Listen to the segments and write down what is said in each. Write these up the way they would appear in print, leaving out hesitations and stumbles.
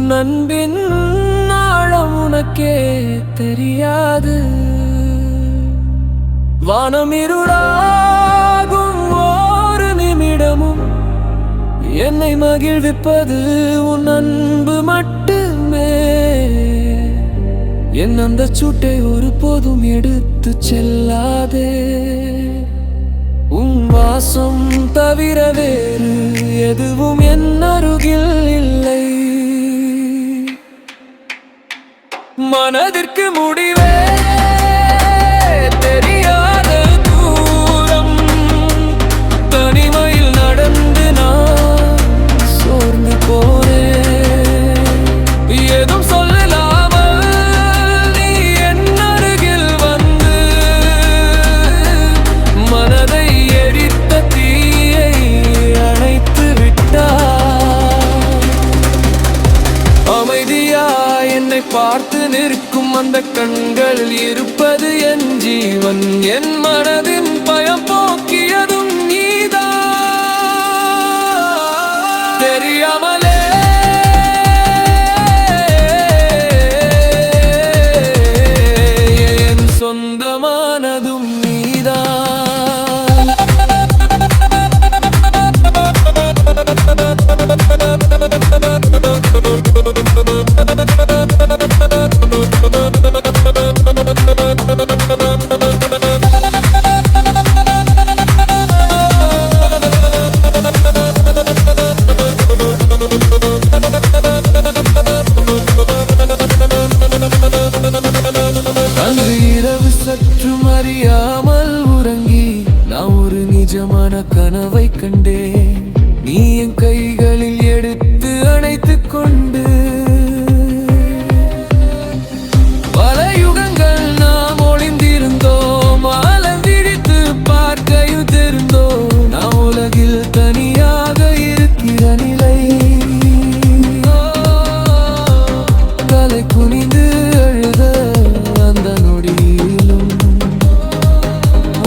உன் அன்பின் ஆழம் உனக்கே தெரியாது. வானம் இருளாகும் ஒரு நிமிடமும் என்னை மகிழ்விப்பது உன் அன்பு மட்டுமே. என் அந்த சூட்டை ஒருபோதும் எடுத்து செல்லாதே. உன் வாசம் தவிர வேறு எதுவும் என் அருகில் இல்லை. மனதிற்கு முடிவே தெரியாத தூரம், தனிமையில் நடந்து நான் சோர்ந்து போனேன். ஏதும் சொல்லலாமல் நீ என் அருகில் வந்து மனதை எரித்த தீயை அணைத்து விட்டாய். அமைதியா என்னை பார்த்து நிற்கும் அந்த கண்களில் இருப்பது என் ஜீவன். என் மனதின் பயம் போக்கியதும் நீதான். தெரியாமலே என் சொந்தமானதும் நீதான். அன்று இரவு சற்றும் அறியாமல் உறங்கி நான் ஒரு நிஜமான கனவை கண்டேன். நீ என் கைகளில் எடுத்து அணைத்துக் கொண்டு பல யுகங்கள் நாம் ஒளிந்திருந்தோம். ஆழம் விழித்து பார்க்கையும் தெரிந்தோம். நான் உலகில் தனியாக இருக்கிற நிலை. தலை குனிந்து அழுத அந்த நொடியிலும்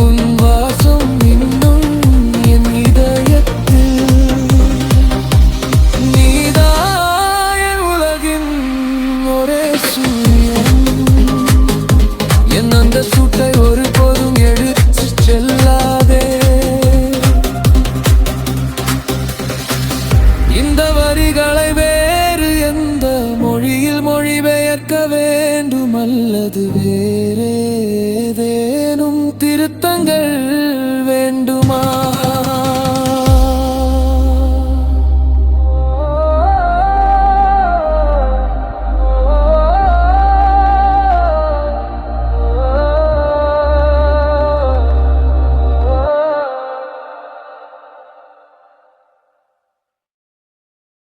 உன் வாசம் இன்னும் என் இதயத்தில். நீதான் என் உலகின் ஒரே சூரியன். என் அந்த சூட்டை ஒருபோதும் எடுத்து செல்லாதே. இந்த வரிகளை வேறு எந்த மொழியில் மொழிபெயர்க்க வேண்டும் அல்லது வேறேதேனும் திருத்தங்கள்